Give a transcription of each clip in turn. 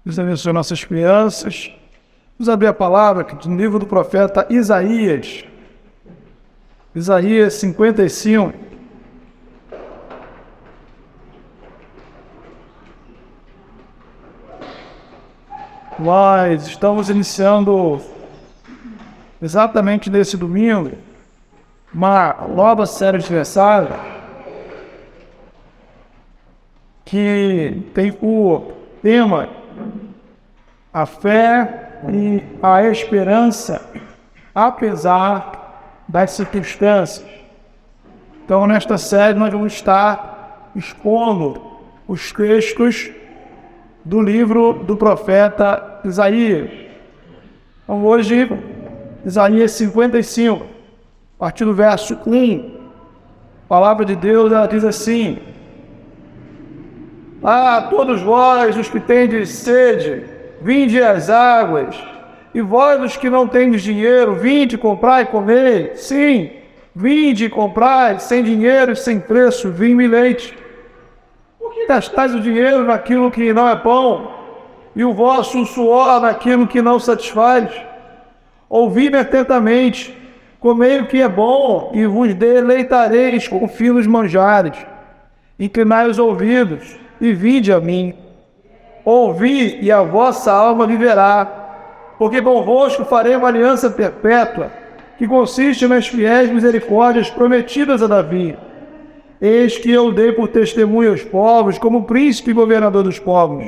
Deus abençoe nossas crianças. Vamos abrir a palavra aqui no livro do profeta Isaías. Isaías 55. Nós estamos iniciando exatamente nesse domingo uma nova série de mensagens que tem por tema a fé e a esperança apesar das circunstâncias. Então, nesta série nós vamos estar expondo os textos do livro do profeta Isaías. Então, hoje, Isaías 55, a partir do verso 1, a palavra de Deus ela diz assim: todos vós, os que tendes sede, vinde às águas, e vós, os que não tendes dinheiro, vinde, comprai e comei. Sim, vinde e comprai, sem dinheiro e sem preço, vinho e leite. Por que gastais o dinheiro naquilo que não é pão, e o vosso suor naquilo que não satisfaz? Ouvi-me atentamente, comei o que é bom, e vos deleitareis com finos manjares. Inclinai os ouvidos, e vinde a mim. Ouvi, e a vossa alma viverá, porque convosco farei uma aliança perpétua, que consiste nas fiéis misericórdias prometidas a Davi. Eis que eu dei por testemunho aos povos, como príncipe e governador dos povos.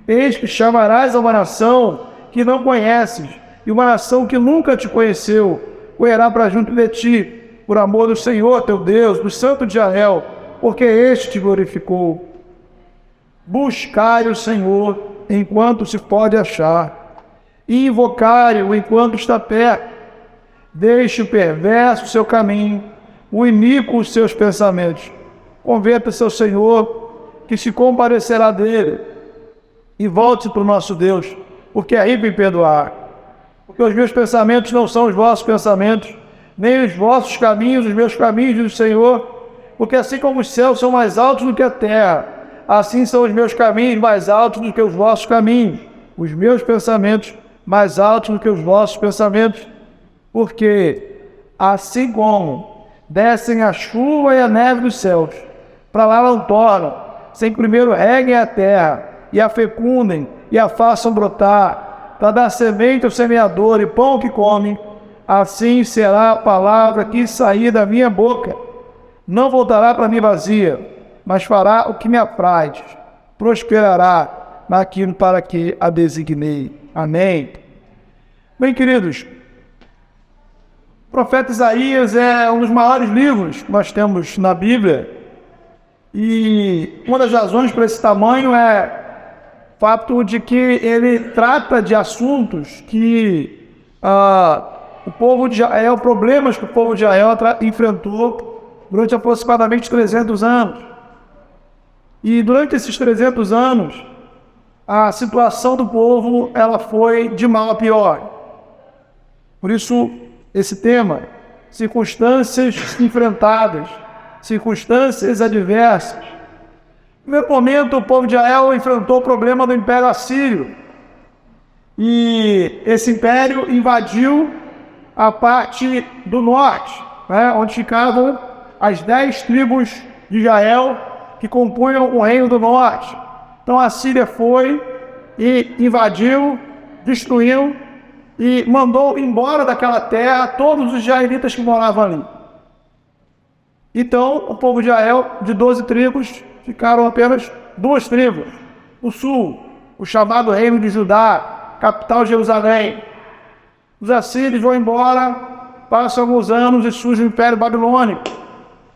Eis que chamarás a uma nação que não conheces, e uma nação que nunca te conheceu, correrá para junto de ti, por amor do Senhor teu Deus, do Santo de Israel, porque este te glorificou. Buscai o Senhor enquanto se pode achar, e invocai-o enquanto está perto. Deixe o perverso o seu caminho, o iníquo os seus pensamentos. Converta-se ao Senhor, que se compadecerá dele, e volte para o nosso Deus, porque é rico em perdoar. Porque os meus pensamentos não são os vossos pensamentos, nem os vossos caminhos, os meus caminhos, diz o Senhor. Porque assim como os céus são mais altos do que a terra, assim são os meus caminhos mais altos do que os vossos caminhos, os meus pensamentos mais altos do que os vossos pensamentos. Porque assim como descem a chuva e a neve dos céus, para lá não tornam, sem primeiro reguem a terra, e a fecundem, e a façam brotar, para dar semente ao semeador e pão que come, assim será a palavra que sair da minha boca. Não voltará para mim vazia, mas fará o que me apraz, prosperará naquilo para que a designei. Amém. Bem, queridos, o profeta Isaías é um dos maiores livros que nós temos na Bíblia, e uma das razões para esse tamanho é o fato de que ele trata de assuntos que o povo de Israel, problemas que o povo de Israel enfrentou durante aproximadamente 300 anos. E durante esses 300 anos, a situação do povo ela foi de mal a pior. Por isso, esse tema, circunstâncias enfrentadas, circunstâncias adversas. No primeiro momento, o povo de Israel enfrentou o problema do Império Assírio. E esse império invadiu a parte do norte, onde ficavam as 10 tribos de Israel, que compunham o reino do norte. Então a Síria foi e invadiu, destruiu e mandou embora daquela terra todos os israelitas que moravam ali. Então o povo de Israel, de 12 tribos, ficaram apenas 2 tribos. O sul, o chamado reino de Judá, capital Jerusalém. Os assírios vão embora, passam alguns anos e surge o Império Babilônico.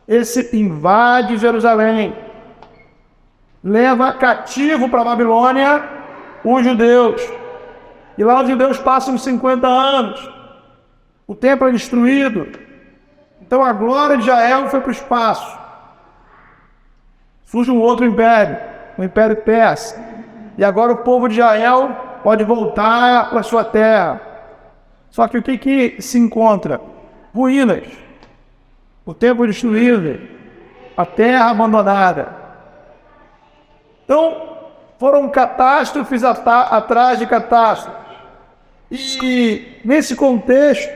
Esse invade Jerusalém, leva cativo para a Babilônia os judeus. E lá os judeus passam 50 anos. O templo é destruído. Então a glória de Israel foi para o espaço. Surge um outro império, o Império Persa. E agora o povo de Israel pode voltar para a sua terra. Só que o que se encontra? Ruínas. O templo destruído. A terra abandonada. Então, Foram catástrofes atrás de catástrofes. E nesse contexto,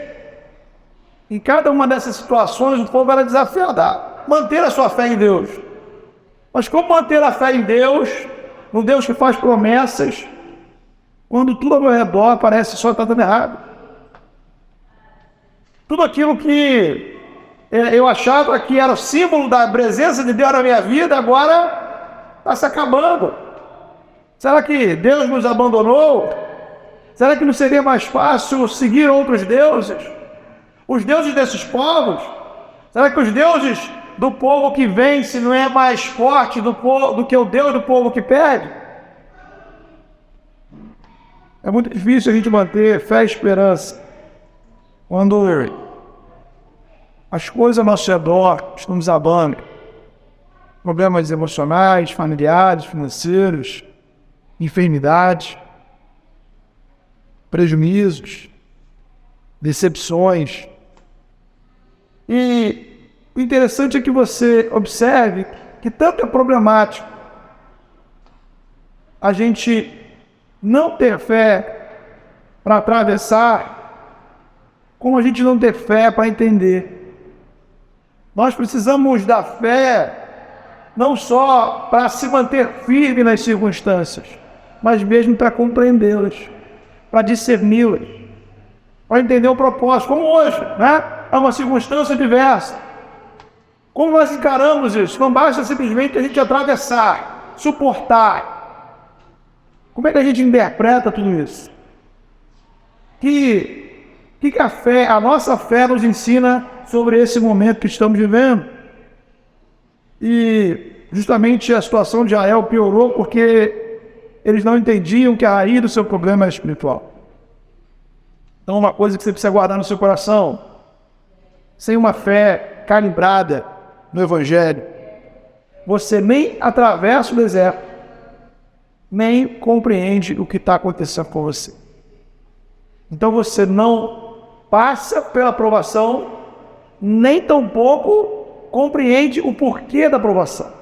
em cada uma dessas situações, o povo era desafiado a manter a sua fé em Deus. Mas como manter a fé em Deus, no Deus que faz promessas, quando tudo ao meu redor parece só estar dando errado? Tudo aquilo que eu achava que era o símbolo da presença de Deus na minha vida, agora está se acabando. Será que Deus nos abandonou? Será que não seria mais fácil seguir outros deuses? Os deuses desses povos? Será que os deuses do povo que vence não é mais forte do que o Deus do povo que perde? É muito difícil a gente manter fé e esperança quando as coisas ao nosso redor estão desabando. Problemas emocionais, familiares, financeiros, enfermidades, prejuízos, decepções. E o interessante é que você observe que tanto é problemático a gente não ter fé para atravessar, como a gente não ter fé para entender. Nós precisamos da fé não só para se manter firme nas circunstâncias, mas mesmo para compreendê-las, para discerni-las, para entender o propósito, como hoje, né? É uma circunstância diversa. Como nós encaramos isso? Não basta simplesmente a gente atravessar, suportar. Como é que a gente interpreta tudo isso? Que a fé, a nossa fé nos ensina sobre esse momento que estamos vivendo? E justamente a situação de Israel piorou porque eles não entendiam que a raiz do seu problema era espiritual. Então, uma coisa que você precisa guardar no seu coração: sem uma fé calibrada no Evangelho, você nem atravessa o deserto, nem compreende o que está acontecendo com você. Então você não passa pela provação, nem tampouco compreende o porquê da provação.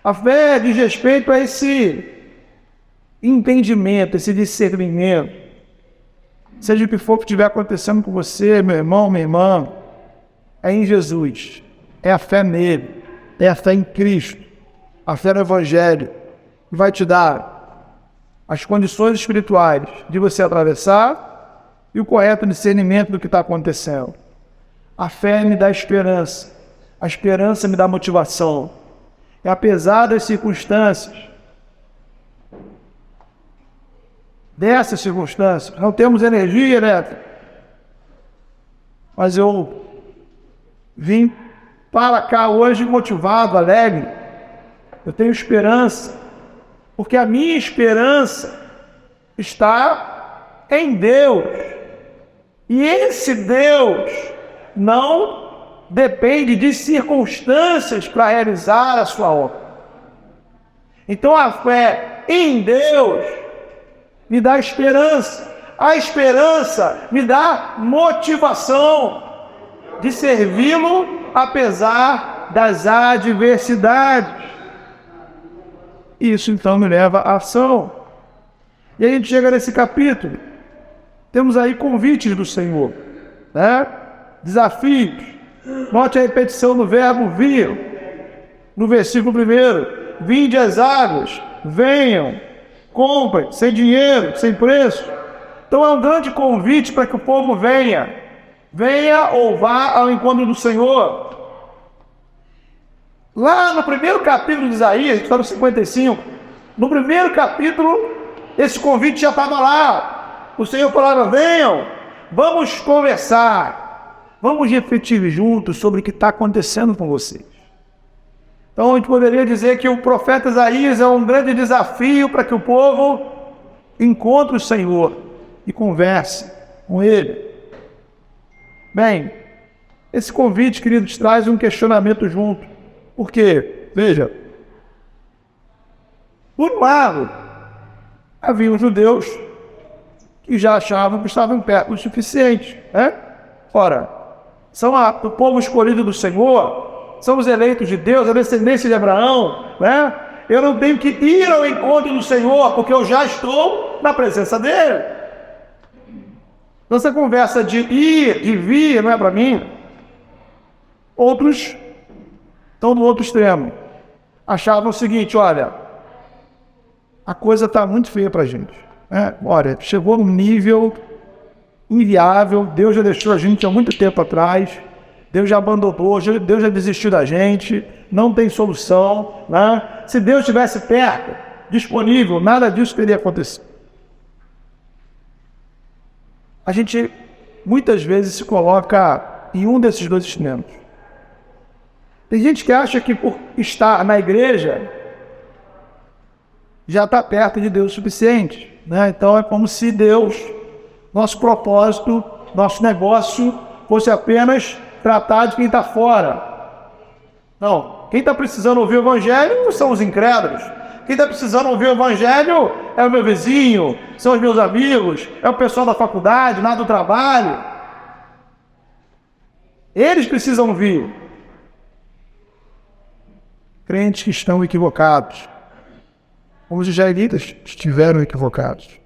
A fé diz respeito a esse entendimento, esse discernimento. Seja o que for que estiver acontecendo com você, meu irmão, minha irmã, é em Jesus, é a fé nele, é a fé em Cristo, a fé no Evangelho, que vai te dar as condições espirituais de você atravessar e o correto discernimento do que está acontecendo. A fé me dá esperança, a esperança me dá motivação. E apesar das circunstâncias, dessas circunstâncias, não temos energia elétrica, mas eu vim para cá hoje motivado, alegre. Eu tenho esperança, porque a minha esperança está em Deus. E esse Deus não depende de circunstâncias para realizar a sua obra. Então a fé em Deus me dá esperança. A esperança me dá motivação de servi-lo apesar das adversidades. Isso então me leva à ação. E a gente chega nesse capítulo. Temos aí convites do Senhor, né? Desafios. Note a repetição do verbo vir. No versículo 1. Vinde às águas, venham, comprem, sem dinheiro, sem preço. Então é um grande convite para que o povo venha. Venha ou vá ao encontro do Senhor. Lá no primeiro capítulo de Isaías, está no 55, no primeiro capítulo, esse convite já estava lá. O Senhor falava: venham, vamos conversar, vamos refletir juntos sobre o que está acontecendo com vocês. Então a gente poderia dizer que o profeta Isaías é um grande desafio para que o povo encontre o Senhor e converse com Ele. Bem, esse convite, queridos, traz um questionamento junto. Por quê? Veja, por um lado, havia os judeus que já achavam que estavam perto o suficiente, né? Ora, são o povo escolhido do Senhor, são os eleitos de Deus, a descendência de Abraão, né? Eu não tenho que ir ao encontro do Senhor, porque eu já estou na presença dele. Então, essa conversa de ir, de vir, não é para mim. Outros estão no outro extremo. Achavam o seguinte: olha, a coisa está muito feia para a gente. Olha, chegou num nível inviável, Deus já deixou a gente há muito tempo atrás, Deus já abandonou, Deus já desistiu da gente, não tem solução, né? Se Deus estivesse perto, disponível, nada disso teria acontecido. A gente muitas vezes se coloca em um desses dois extremos. Tem gente que acha que por estar na igreja já está perto de Deus o suficiente, né? Então é como se Deus, nosso propósito, nosso negócio fosse apenas tratar de quem está fora. Não, quem está precisando ouvir o evangelho são os incrédulos. Quem está precisando ouvir o evangelho é o meu vizinho, são os meus amigos, é o pessoal da faculdade, lá do trabalho. Eles precisam ouvir. Crentes que estão equivocados, como os israelitas estiveram equivocados.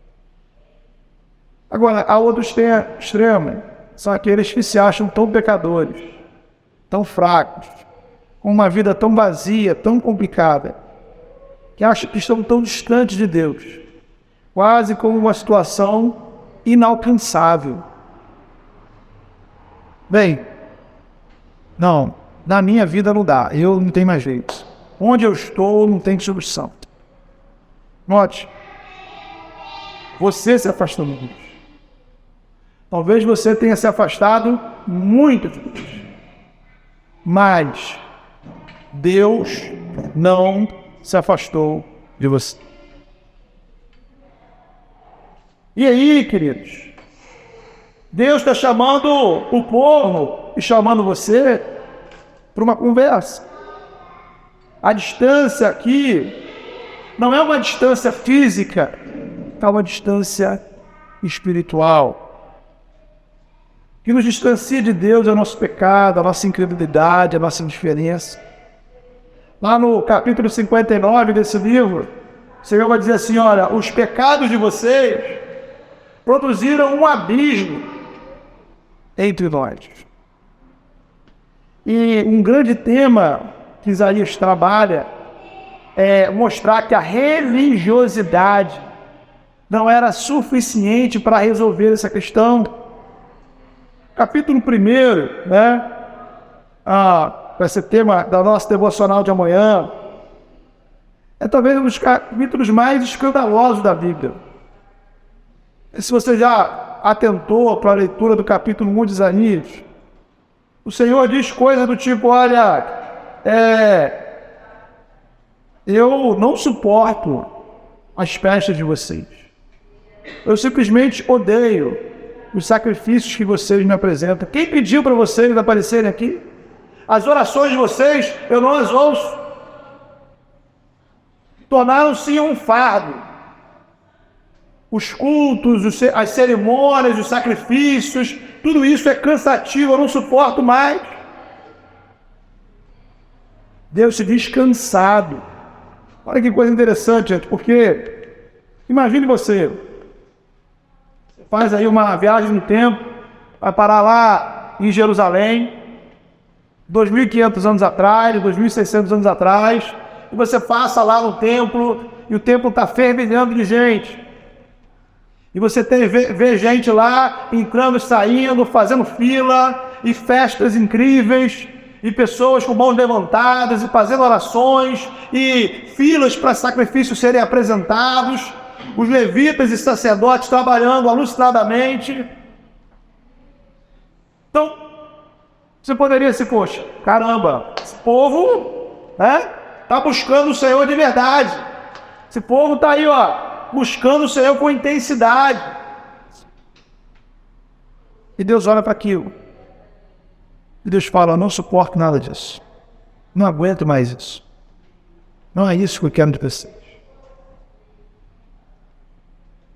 Agora, há outros extremos, são aqueles que se acham tão pecadores, tão fracos, com uma vida tão vazia, tão complicada, que acham que estão tão distantes de Deus, quase como uma situação inalcançável. Bem, não, na minha vida não dá, eu não tenho mais jeito. Onde eu estou não tem solução. Note, você se afastou de Deus. Talvez você tenha se afastado muito de Deus. Mas Deus não se afastou de você. E aí, queridos? Deus está chamando o povo e chamando você para uma conversa. A distância aqui não é uma distância física, é uma distância espiritual. O que nos distancia de Deus é o nosso pecado, a nossa incredulidade, a nossa indiferença. Lá no capítulo 59 desse livro, o Senhor vai dizer assim: olha, os pecados de vocês produziram um abismo entre nós. E um grande tema que Isaías trabalha é mostrar que a religiosidade não era suficiente para resolver essa questão. Capítulo 1, né? Vai ser tema da nossa devocional de amanhã. É talvez um dos capítulos mais escandalosos da Bíblia. E se você já atentou para a leitura do capítulo 1 de Isaías, o Senhor diz coisas do tipo: olha, eu não suporto as festas de vocês. Eu simplesmente odeio os sacrifícios que vocês me apresentam. Quem pediu para vocês aparecerem aqui? As orações de vocês, eu não as ouço. Tornaram-se um fardo. Os cultos, as cerimônias, os sacrifícios, tudo isso é cansativo, eu não suporto mais. Deus se diz cansado. Olha que coisa interessante, gente, porque imagine você faz aí uma viagem no tempo, vai parar lá em Jerusalém, 2.500 anos atrás, 2.600 anos atrás, e você passa lá no templo, e o templo está fervilhando de gente. E você vê gente lá entrando e saindo, fazendo fila, e festas incríveis, e pessoas com mãos levantadas, e fazendo orações, e filas para sacrifícios serem apresentados, os levitas e sacerdotes trabalhando alucinadamente. Então, você poderia se, poxa, caramba, esse povo está buscando o Senhor de verdade. Esse povo está aí, buscando o Senhor com intensidade. E Deus olha para aquilo. E Deus fala: eu não suporto nada disso. Não aguento mais isso. Não é isso que eu quero de vocês.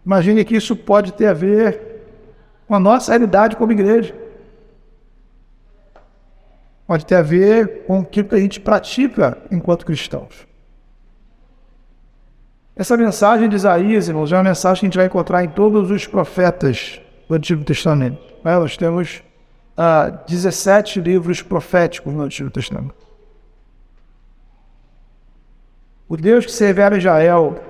Imagine que isso pode ter a ver com a nossa realidade como igreja. Pode ter a ver com aquilo que a gente pratica enquanto cristãos. Essa mensagem de Isaías, irmãos, é uma mensagem que a gente vai encontrar em todos os profetas do Antigo Testamento. Nós temos 17 livros proféticos no Antigo Testamento. O Deus que se revela em Israel,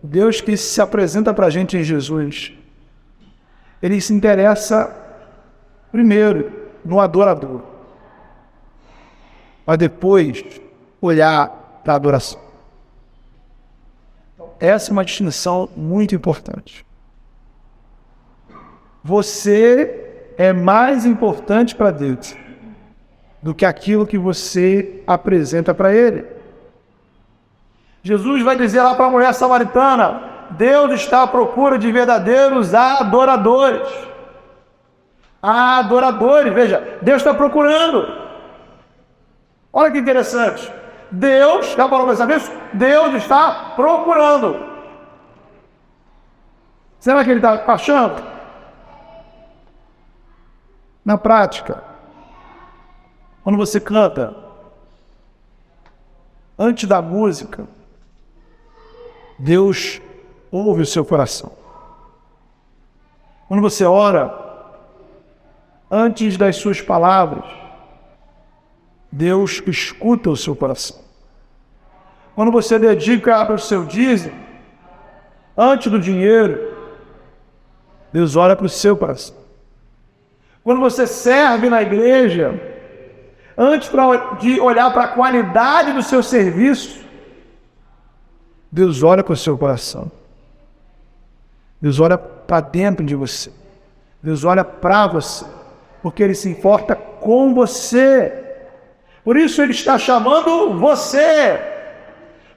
o Deus que se apresenta para a gente em Jesus, ele se interessa primeiro no adorador, mas depois olhar para a adoração. Essa é uma distinção muito importante. Você é mais importante para Deus do que aquilo que você apresenta para Ele. Jesus vai dizer lá para a mulher samaritana: Deus está à procura de verdadeiros adoradores. Adoradores, veja, Deus está procurando. Olha que interessante. Deus, já parou para pensar nisso? Deus está procurando. Será que ele está achando? Na prática, quando você canta, antes da música, Deus ouve o seu coração. Quando você ora, antes das suas palavras, Deus escuta o seu coração. Quando você dedica o seu dízimo, antes do dinheiro, Deus olha para o seu coração. Quando você serve na igreja, antes de olhar para a qualidade do seu serviço, Deus olha para o seu coração. Deus olha para dentro de você. Deus olha para você, porque Ele se importa com você. Por isso Ele está chamando você.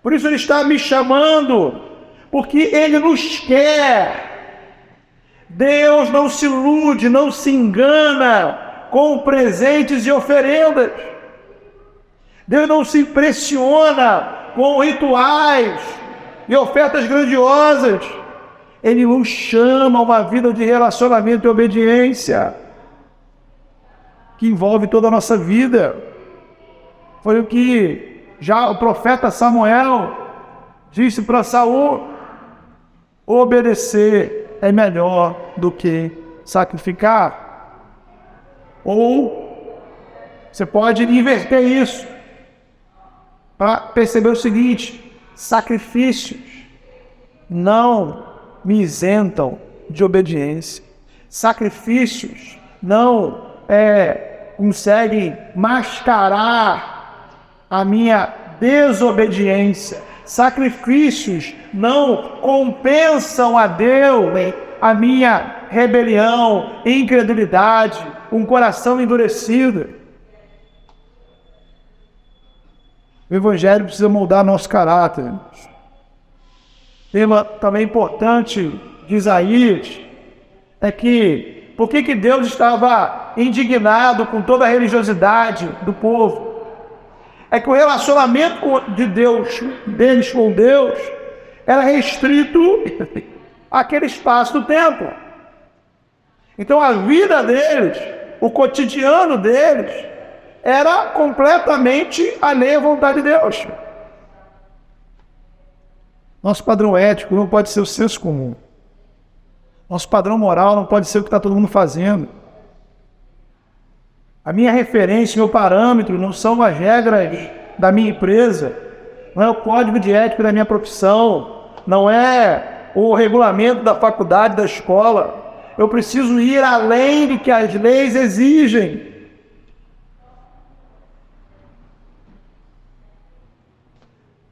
Por isso Ele está me chamando. Porque Ele nos quer. Deus não se ilude, não se engana com presentes e oferendas. Deus não se impressiona com rituais e ofertas grandiosas. Ele nos chama a uma vida de relacionamento e obediência que envolve toda a nossa vida. Foi o que já o profeta Samuel disse para Saul: obedecer é melhor do que sacrificar. Ou você pode inverter isso para perceber o seguinte: sacrifícios não me isentam de obediência. Sacrifícios não conseguem mascarar a minha desobediência. Sacrifícios não compensam a Deus a minha rebelião, incredulidade, um coração endurecido. O Evangelho precisa moldar nosso caráter. Tema também importante de Isaías é que por que Deus estava indignado com toda a religiosidade do povo? É que o relacionamento deles com Deus era restrito àquele espaço do templo. Então a vida deles, o cotidiano deles, era completamente alheio à vontade de Deus. Nosso padrão ético não pode ser o senso comum. Nosso padrão moral não pode ser o que está todo mundo fazendo. A minha referência, meu parâmetro não são as regras da minha empresa, não é o código de ética da minha profissão, não é o regulamento da faculdade, da escola. Eu preciso ir além do que as leis exigem.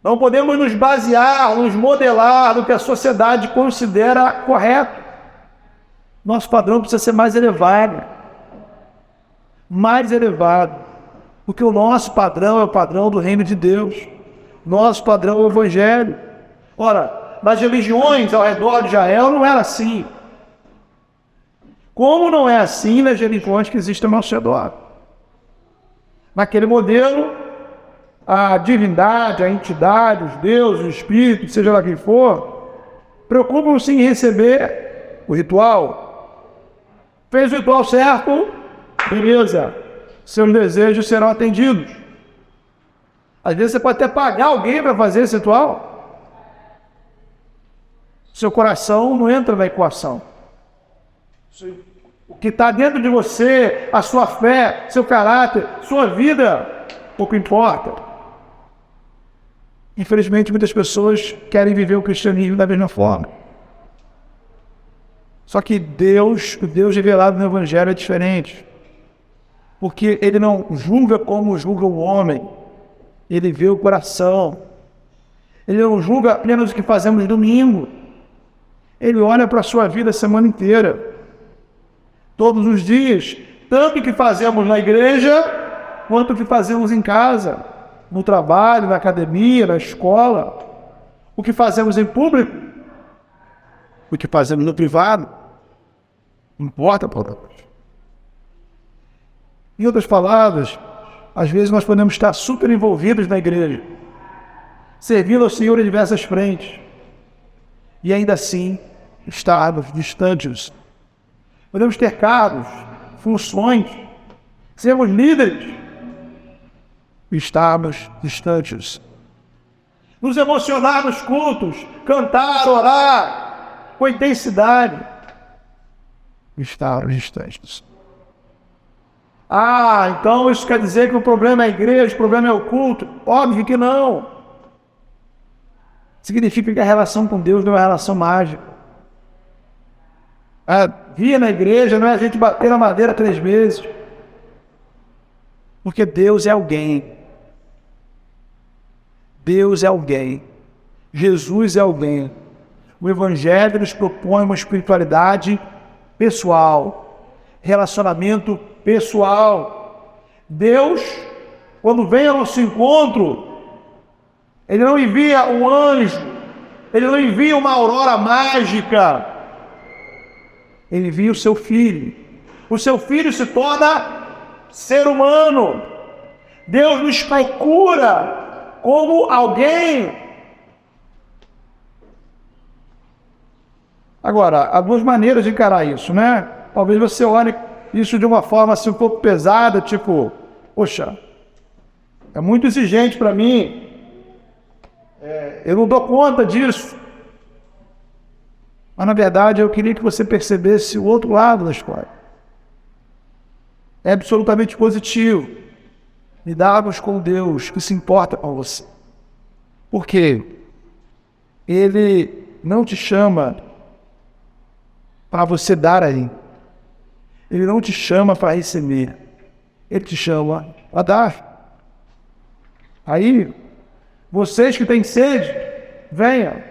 Não podemos nos basear, nos modelar do que a sociedade considera correto. Nosso padrão precisa ser mais elevado. Mais elevado. Porque o nosso padrão é o padrão do reino de Deus. Nosso padrão é o Evangelho. Ora, nas religiões ao redor de Israel não era assim. Como não é assim nas religiões que existem ao nosso redor. Naquele modelo, a divindade, a entidade, os deuses, o espírito, seja lá quem for, preocupam-se em receber o ritual. Fez o ritual certo, beleza, seus desejos serão atendidos. Às vezes você pode até pagar alguém para fazer esse ritual. Seu coração não entra na equação. O que está dentro de você, a sua fé, seu caráter, sua vida, pouco importa. Infelizmente, muitas pessoas querem viver o cristianismo da mesma forma. Só que o Deus revelado no Evangelho é diferente. Porque ele não julga como julga o homem. Ele vê o coração. Ele não julga apenas o que fazemos no domingo. Ele olha para a sua vida a semana inteira. Todos os dias. Tanto o que fazemos na igreja, quanto o que fazemos em casa. No trabalho, na academia, na escola. O que fazemos em público. O que fazemos no privado. Não importa para Deus. Em outras palavras, às vezes nós podemos estar super envolvidos na igreja, servindo ao Senhor em diversas frentes, e ainda assim estarmos distantes. Podemos ter cargos, funções, sermos líderes, e estarmos distantes. Nos emocionar nos cultos, cantar, orar, com intensidade, e estarmos distantes. Então isso quer dizer que o problema é a igreja, o problema é o culto? Óbvio que não. Significa que a relação com Deus não é uma relação mágica. Vir na igreja não é a gente bater na madeira 3 vezes. Porque Deus é alguém. Deus é alguém. Jesus é alguém. O Evangelho nos propõe uma espiritualidade pessoal. Relacionamento pessoal. Deus, quando vem ao nosso encontro, Ele não envia um anjo, Ele não envia uma aurora mágica, Ele envia o seu Filho. O seu Filho se torna ser humano. Deus nos procura como alguém. Agora, há 2 maneiras de encarar isso, né? Talvez você olhe isso de uma forma assim um pouco pesada, tipo, poxa, é muito exigente para mim, eu não dou conta disso. Mas na verdade eu queria que você percebesse o outro lado da história. É absolutamente positivo lidarmos com Deus que se importa com você. Por quê? Ele não te chama para você dar aí. Ele não te chama para receber. Ele te chama para dar. Aí, vocês que têm sede, venham.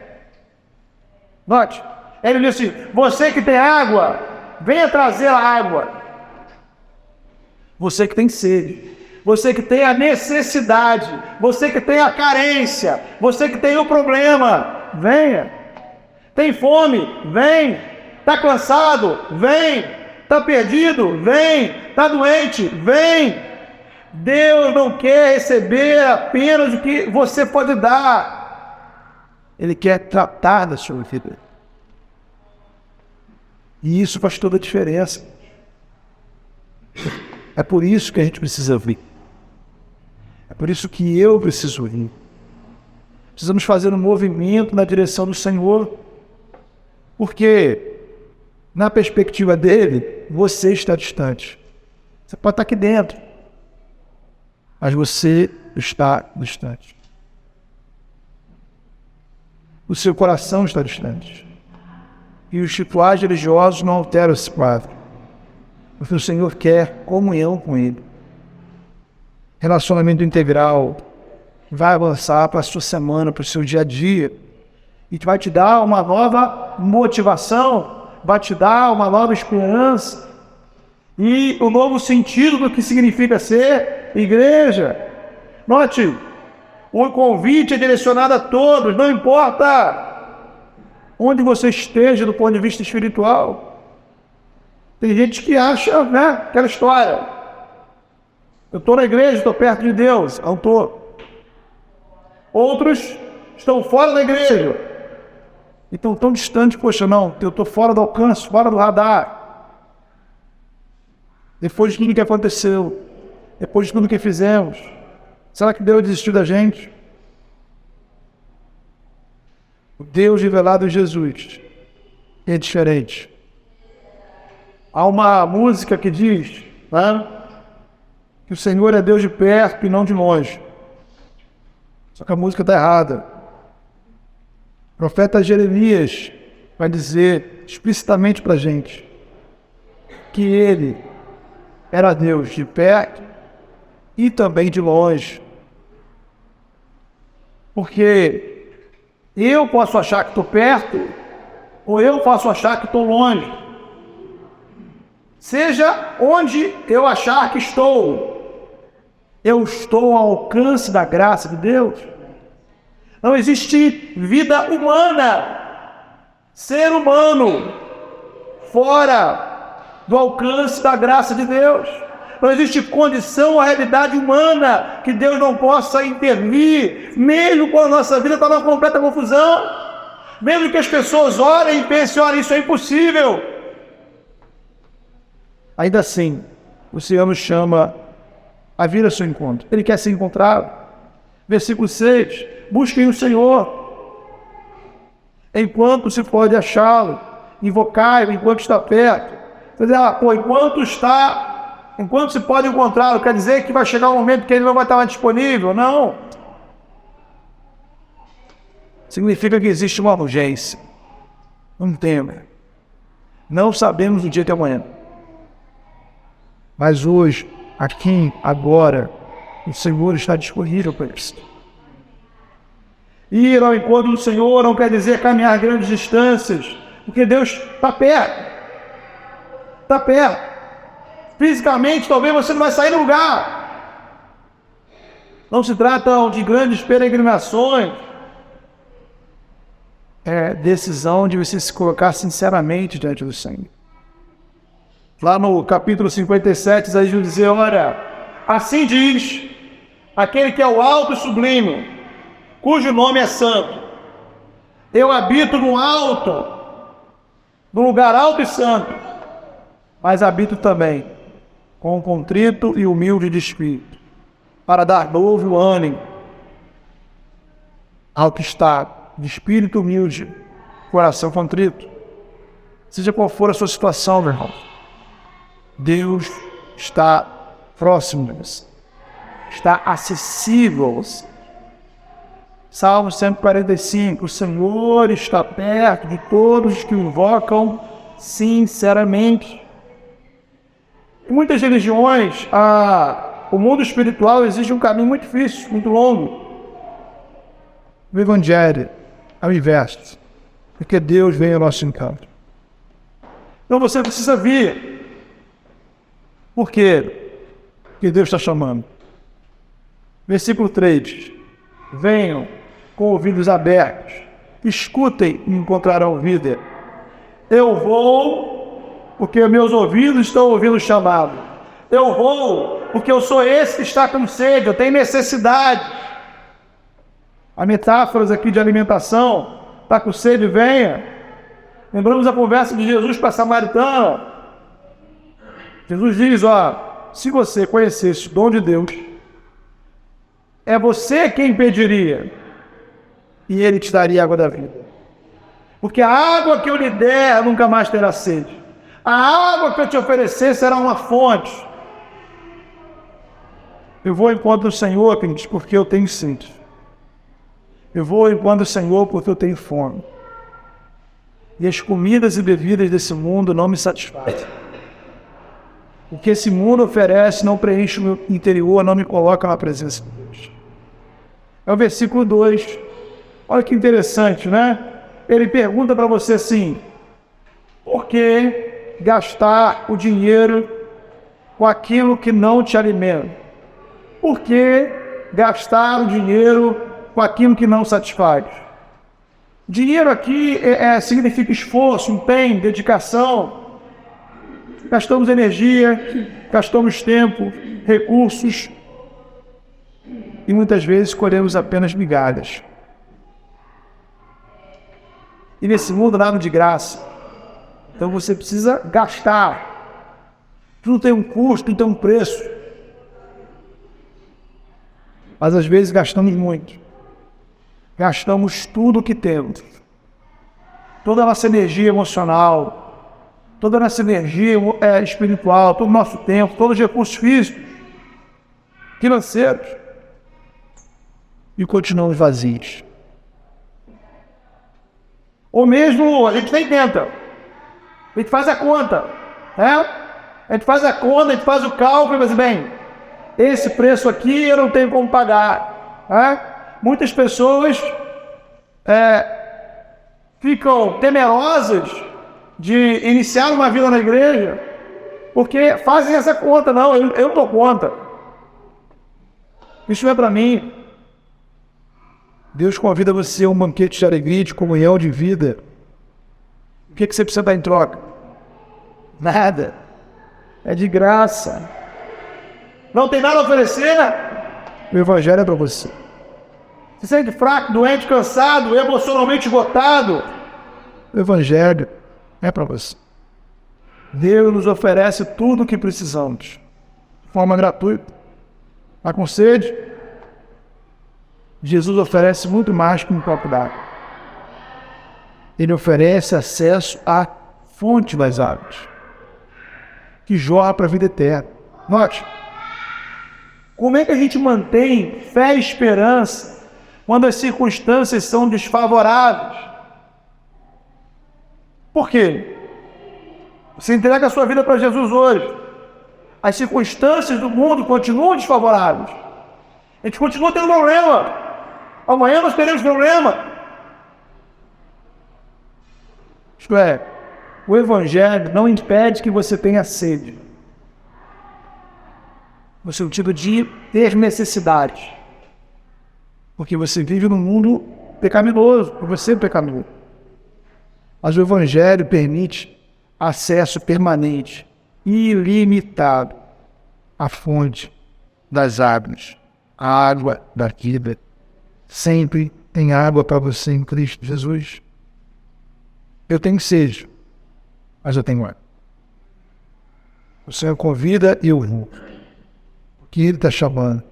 Note, ele disse assim, você que tem água, venha trazer a água. Você que tem sede, você que tem a necessidade, você que tem a carência, você que tem o problema, venha. Tem fome? Vem. Está cansado? Vem. Está perdido? Vem. Está doente? Vem. Deus não quer receber apenas o que você pode dar. Ele quer tratar da sua vida. E isso faz toda a diferença. É por isso que a gente precisa vir. É por isso que eu preciso vir. Precisamos fazer um movimento na direção do Senhor. Porque, na perspectiva dele, você está distante. Você pode estar aqui dentro, mas você está distante. O seu coração está distante. E os rituais religiosos não alteram esse quadro. Porque o Senhor quer comunhão com Ele. Relacionamento integral vai avançar para a sua semana, para o seu dia a dia. E vai te dar uma nova motivação, vai te dar uma nova esperança. E um novo sentido do que significa ser igreja. Note, o convite é direcionado a todos, não importa onde você esteja do ponto de vista espiritual. Tem gente que acha, né, aquela história. Eu estou na igreja, estou perto de Deus. Não estou. Outros estão fora da igreja. E estão tão distantes, poxa, não, eu estou fora do alcance, fora do radar. Depois de tudo que aconteceu, depois de tudo que fizemos, será que Deus desistiu da gente? O Deus revelado em Jesus é diferente. Há uma música que diz, né, que o Senhor é Deus de perto e não de longe. Só que a música está errada. O profeta Jeremias vai dizer explicitamente para a gente que ele era Deus de perto e também de longe. Porque eu posso achar que estou perto ou eu posso achar que estou longe. Seja onde eu achar que estou, eu estou ao alcance da graça de Deus. Não existe vida humana, ser humano, fora do alcance da graça de Deus. Não existe condição ou realidade humana que Deus não possa intervir, mesmo quando a nossa vida está numa completa confusão. Mesmo que as pessoas orem e pensem, olha, isso é impossível. Ainda assim, o Senhor nos chama a vir ao seu encontro. Ele quer ser encontrado. Versículo 6. Busquem o Senhor enquanto se pode achá-lo. Invocai-o enquanto está perto. Enquanto se pode encontrá-lo, quer dizer que vai chegar um momento que ele não vai estar mais disponível? Não. Significa que existe uma urgência, um tema. Não sabemos o dia de amanhã. Mas hoje, aqui, agora, o Senhor está disponível para isso. Ir ao encontro do Senhor não quer dizer caminhar grandes distâncias, porque Deus está perto. Está perto. Fisicamente, talvez você não vai sair do lugar. Não se trata de grandes peregrinações. É decisão de você se colocar sinceramente diante do Senhor. Lá no capítulo 57, Isaías vai dizer, olha, assim diz aquele que é o alto e sublime, cujo nome é santo. Eu habito no alto, no lugar alto e santo, mas habito também com o contrito e humilde de espírito, para dar novo ânimo ao que está de espírito humilde, coração contrito. Seja qual for a sua situação, meu irmão, Deus está próximo de você, está acessível. Salmo 145, o Senhor está perto de todos os que o invocam sinceramente. Em muitas religiões, o mundo espiritual exige um caminho muito difícil, muito longo. O Evangelho é o inverso, porque Deus vem ao nosso encontro. Então você precisa vir. Por quê? Porque Deus está chamando. Versículo 3. Venham com ouvidos abertos, escutem e encontrarão vida. Eu vou, porque meus ouvidos estão ouvindo o chamado. Eu vou, porque eu sou esse que está com sede, eu tenho necessidade. Há metáforas aqui de alimentação. Está com sede, venha. Lembramos a conversa de Jesus para a samaritana. Jesus diz, se você conhecesse o dom de Deus, é você quem pediria, e Ele te daria a água da vida. Porque a água que eu lhe der, nunca mais terá sede. A água que eu te oferecer será uma fonte. Eu vou ao encontro do Senhor, porque eu tenho sede. Eu vou ao encontro do Senhor porque eu tenho fome. E as comidas e bebidas desse mundo não me satisfazem. O que esse mundo oferece não preenche o meu interior, não me coloca na presença de Deus. É o versículo 2. Olha que interessante, né? Ele pergunta para você assim, por que gastar o dinheiro com aquilo que não te alimenta? Por que gastar o dinheiro com aquilo que não satisfaz? Dinheiro aqui significa esforço, empenho, dedicação. Gastamos energia, gastamos tempo, recursos e muitas vezes colhemos apenas migalhas. E nesse mundo nada de graça. Então você precisa gastar. Tudo tem um custo, tudo tem um preço. Mas às vezes gastamos muito. Gastamos tudo o que temos. toda a nossa energia emocional, toda a nossa energia espiritual, todo o nosso tempo, todos os recursos físicos, financeiros, e continuamos vazios. Ou mesmo, a gente nem tenta, a gente faz a conta, né? A gente faz a conta, a gente faz o cálculo, mas bem, esse preço aqui eu não tenho como pagar, né? Muitas pessoas ficam temerosas de iniciar uma vida na igreja, porque fazem essa conta. Não, eu não dou conta. Isso não é para mim. Deus convida você a um banquete de alegria, de comunhão, de vida. O que você precisa dar em troca? Nada. É de graça. Não tem nada a oferecer? O Evangelho é para você. Se sente fraco, doente, cansado, emocionalmente esgotado, o Evangelho é para você. Deus nos oferece tudo o que precisamos, de forma gratuita. Está com sede? Jesus oferece muito mais que um copo d'água. Ele oferece acesso à fonte das águas, que jorra para a vida eterna. Note, como é que a gente mantém fé e esperança quando as circunstâncias são desfavoráveis? Por quê? Você entrega a sua vida para Jesus hoje. As circunstâncias do mundo continuam desfavoráveis. A gente continua tendo problema. Amanhã nós teremos problema. Isto é, o Evangelho não impede que você tenha sede, no sentido de ter necessidade, porque você vive num mundo pecaminoso, por você é pecador. Mas o Evangelho permite acesso permanente, ilimitado, à fonte das águas, a água da vida. Sempre tem água para você em Cristo Jesus. Eu tenho sede, mas eu tenho água. O Senhor convida e eu vou, porque Ele está chamando,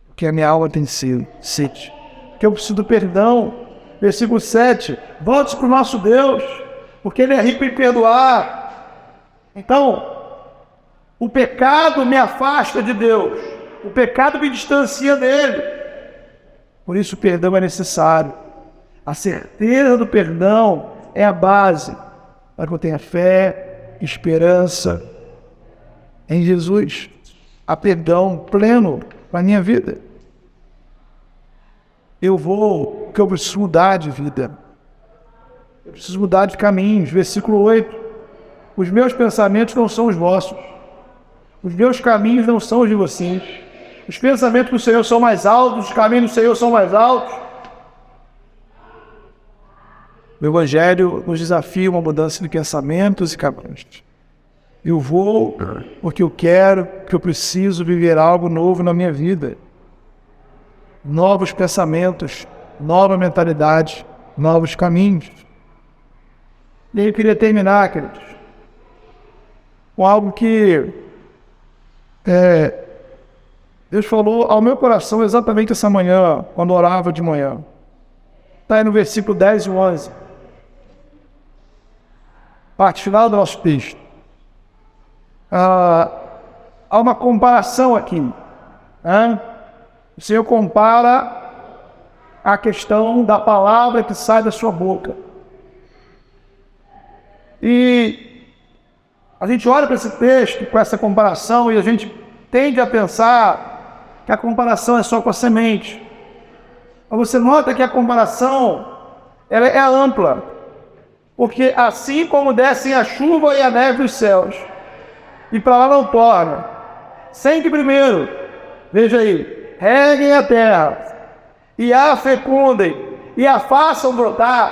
porque a minha alma tem sede, porque eu preciso do perdão. Versículo 7, volte para o nosso Deus, porque Ele é rico em perdoar. Então, o pecado me afasta de Deus, o pecado me distancia dele. Por isso o perdão é necessário. A certeza do perdão é a base para que eu tenha fé, esperança em Jesus. Há perdão pleno para a minha vida. Porque eu preciso mudar de vida. Eu preciso mudar de caminhos. Versículo 8. Os meus pensamentos não são os vossos. Os meus caminhos não são os de vocês. Os pensamentos do Senhor são mais altos, os caminhos do Senhor são mais altos. O Evangelho nos desafia uma mudança de pensamentos e caminhos. Eu vou porque eu quero, porque eu preciso viver algo novo na minha vida. Novos pensamentos, nova mentalidade, novos caminhos. E eu queria terminar, queridos, com algo que Deus falou ao meu coração exatamente essa manhã, quando orava de manhã. Está aí no versículo 10 e 11. Parte final do nosso texto. Há uma comparação aqui. O Senhor compara a questão da palavra que sai da sua boca. E a gente olha para esse texto com essa comparação e a gente tende a pensar que a comparação é só com a semente. Mas você nota que a comparação ela é ampla, porque assim como descem a chuva e a neve dos céus, e para lá não torna, sem que primeiro, veja aí, reguem a terra, e a fecundem, e a façam brotar,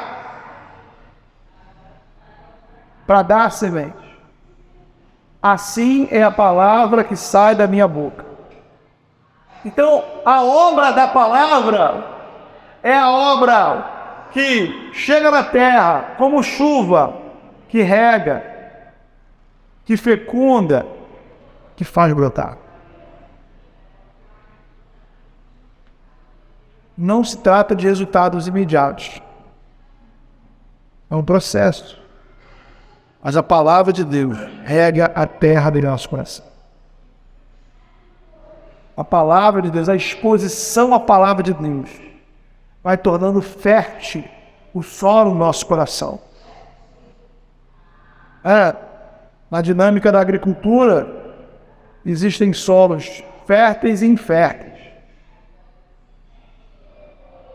para dar semente. Assim é a palavra que sai da minha boca. Então, a obra da palavra é a obra que chega na terra como chuva, que rega, que fecunda, que faz brotar. Não se trata de resultados imediatos, É um processo. Mas a palavra de Deus rega a terra do nosso coração. A palavra de Deus, a exposição à palavra de Deus, vai tornando fértil o solo no nosso coração. Na dinâmica da agricultura, existem solos férteis e inférteis.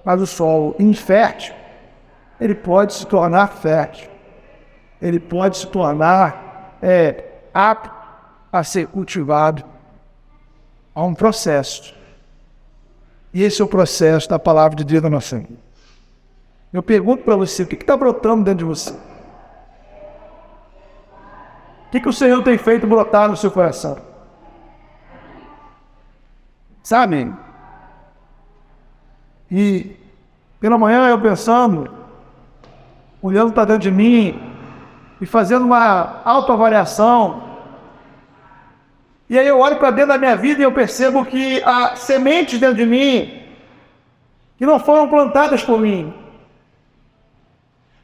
Mas o solo infértil, ele pode se tornar fértil. Ele pode se tornar apto a ser cultivado. Há um processo. E esse é o processo da palavra de Deus na nossa vida. Eu pergunto para você, o que está brotando dentro de você? O que o Senhor tem feito brotar no seu coração? Sabe? E pela manhã eu pensando, olhando para dentro de mim e fazendo uma autoavaliação. E aí eu olho para dentro da minha vida e eu percebo que há sementes dentro de mim que não foram plantadas por mim.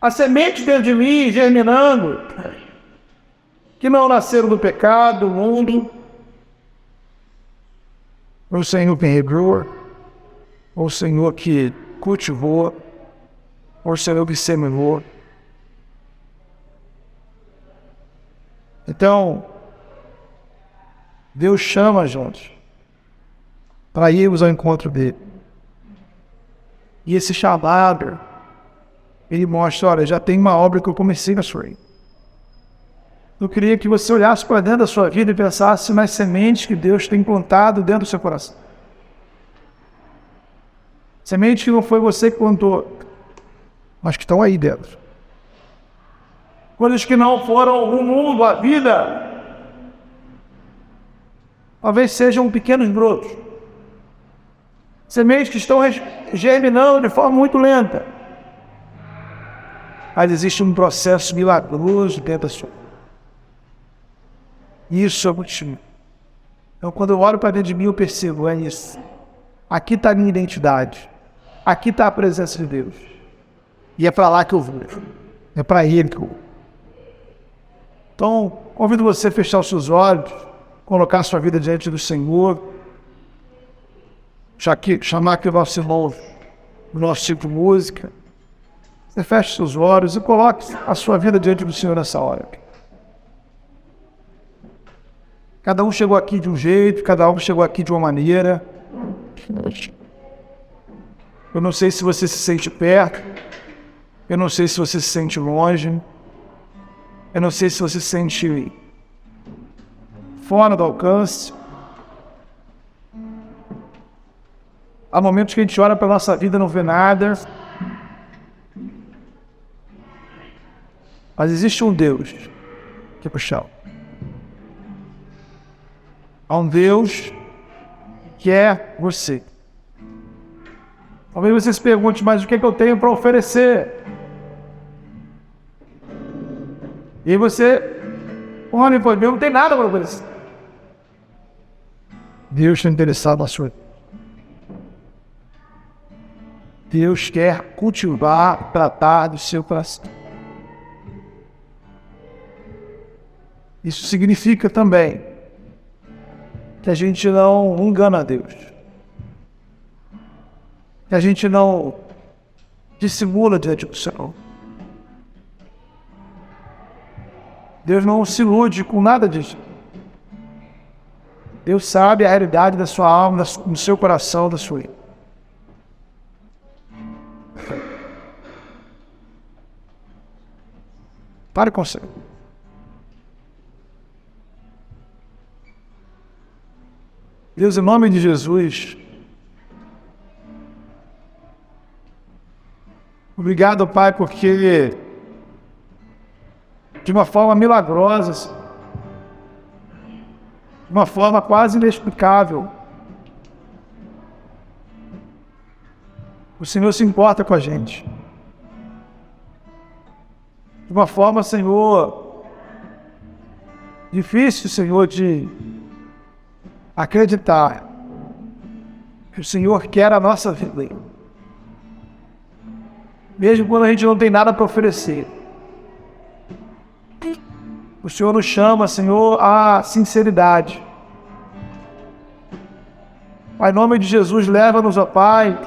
Há sementes dentro de mim germinando que não nasceram do pecado, do mundo. O Senhor que regou, o Senhor que cultivou, o Senhor que semeou. Então, Deus chama a gente para irmos ao encontro dele. E esse chamado, ele mostra, olha, já tem uma obra que eu comecei na sua vida. Eu queria que você olhasse para dentro da sua vida e pensasse nas sementes que Deus tem plantado dentro do seu coração. Sementes que não foi você que plantou, mas que estão aí dentro. Coisas que não foram o mundo, a vida. Talvez sejam pequenos brotos. Sementes que estão germinando de forma muito lenta. Mas existe um processo milagroso dentro da sua vida. Isso é muito. Então, quando eu olho para dentro de mim, eu percebo, é isso. Aqui está a minha identidade. Aqui está a presença de Deus. E é para lá que eu vou. É para Ele que eu vou. Então, convido você a fechar os seus olhos, colocar a sua vida diante do Senhor, chamar aqui o nosso irmão, o nosso tipo de música. Você fecha os seus olhos e coloque a sua vida diante do Senhor nessa hora. Cada um chegou aqui de um jeito, cada um chegou aqui de uma maneira. Eu não sei se você se sente perto, eu não sei se você se sente longe, eu não sei se você se sente fora do alcance. Há momentos que a gente olha para a nossa vida e não vê nada. Mas existe um Deus que é pro chão. Há um Deus que é você. Talvez você se pergunte, mas o que é que eu tenho para oferecer? E aí você, olha, pô, eu não tenho nada para oferecer. Deus está interessado na sua vida. Deus quer cultivar, tratar do seu coração. Isso significa também que a gente não engana a Deus. Que a gente não dissimula diante do Senhor. Deus não se ilude com nada disso. Deus sabe a realidade da sua alma, do seu coração, da sua vida. Pare com você. Deus, em nome de Jesus, obrigado, Pai, porque de uma forma milagrosa, de uma forma quase inexplicável, o Senhor se importa com a gente. De uma forma, Senhor, difícil, Senhor, de acreditar que o Senhor quer a nossa vida. Mesmo quando a gente não tem nada para oferecer. O Senhor nos chama, Senhor, à sinceridade. Pai, em nome de Jesus, leva-nos, ó Pai,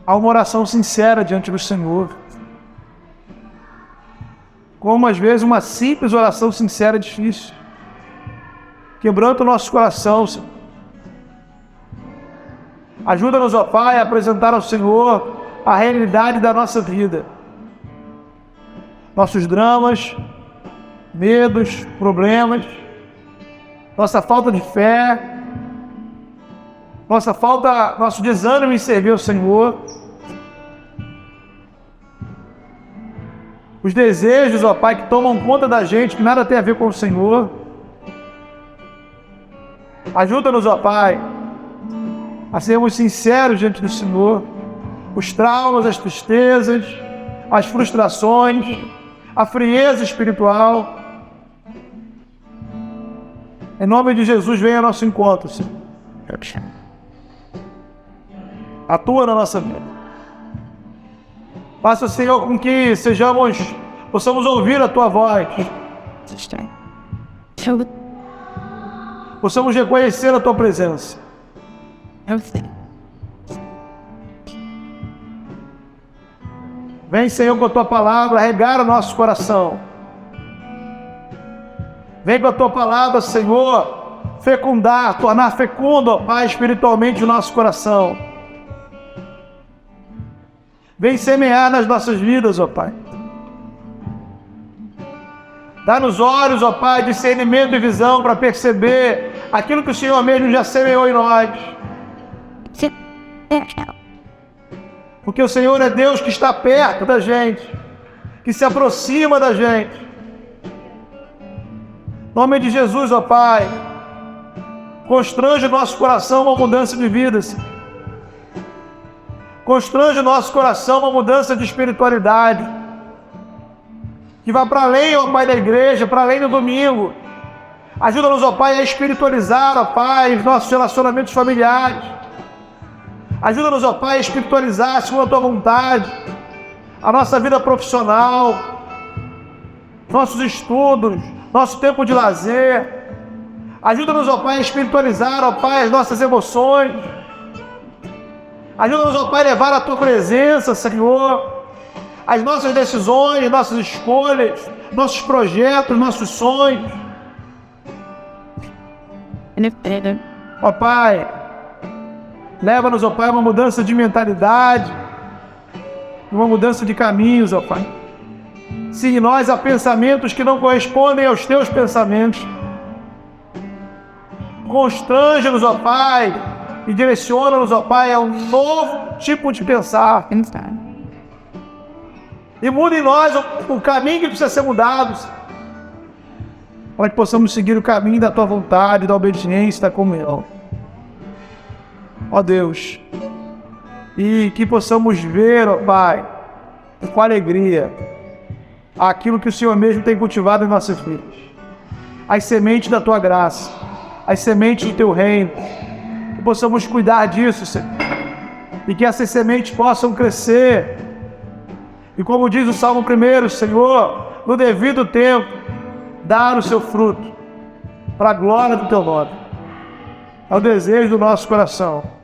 a uma oração sincera diante do Senhor. Como às vezes uma simples oração sincera é difícil. Quebranta o nosso coração, Senhor. Ajuda-nos, ó Pai, a apresentar ao Senhor a realidade da nossa vida. Nossos dramas, medos, problemas, nossa falta de fé, nosso desânimo em servir ao Senhor. Os desejos, ó Pai, que tomam conta da gente, que nada tem a ver com o Senhor. Ajuda-nos, ó Pai, a sermos sinceros diante do Senhor. Os traumas, as tristezas, as frustrações, a frieza espiritual. Em nome de Jesus, venha ao nosso encontro, Senhor. Atua na nossa vida. Faça, Senhor, com que possamos ouvir a Tua voz. Possamos reconhecer a Tua presença. Vem, Senhor, com a Tua palavra, regar o nosso coração. Vem com a Tua palavra, Senhor, fecundar, tornar fecundo, ó Pai, espiritualmente o nosso coração. Vem semear nas nossas vidas, ó Pai. Dá-nos olhos, ó Pai, discernimento e visão para perceber aquilo que o Senhor mesmo já semeou em nós. Porque o Senhor é Deus que está perto da gente, que se aproxima da gente. Em nome de Jesus, ó Pai, constrange o nosso coração uma mudança de vida, Senhor. Constrange o nosso coração uma mudança de espiritualidade, que vá para além, ó Pai, da igreja, para além do domingo. Ajuda-nos, ó Pai, a espiritualizar, ó Pai, os nossos relacionamentos familiares. Ajuda-nos, ó Pai, a espiritualizar, segundo a Tua vontade, a nossa vida profissional, nossos estudos, nosso tempo de lazer. Ajuda-nos, ó Pai, a espiritualizar, ó Pai, as nossas emoções. Ajuda-nos, ó Pai, a levar a Tua presença, Senhor, as nossas decisões, nossas escolhas, nossos projetos, nossos sonhos. Ó Pai, leva-nos, ó Pai, a uma mudança de mentalidade, uma mudança de caminhos, ó Pai. Se em nós há pensamentos que não correspondem aos Teus pensamentos, constrange-nos, ó Pai, e direciona-nos, ó Pai, a um novo tipo de pensar. E muda em nós o caminho que precisa ser mudado, para que possamos seguir o caminho da Tua vontade, da obediência, da comunhão. Ó Deus, e que possamos ver, ó Pai, com alegria, aquilo que o Senhor mesmo tem cultivado em nossas vidas. As sementes da Tua graça, as sementes do Teu reino. Que possamos cuidar disso, Senhor. E que essas sementes possam crescer. E como diz o Salmo 1, Senhor, no devido tempo, dar o seu fruto, para a glória do Teu nome. É o desejo do nosso coração.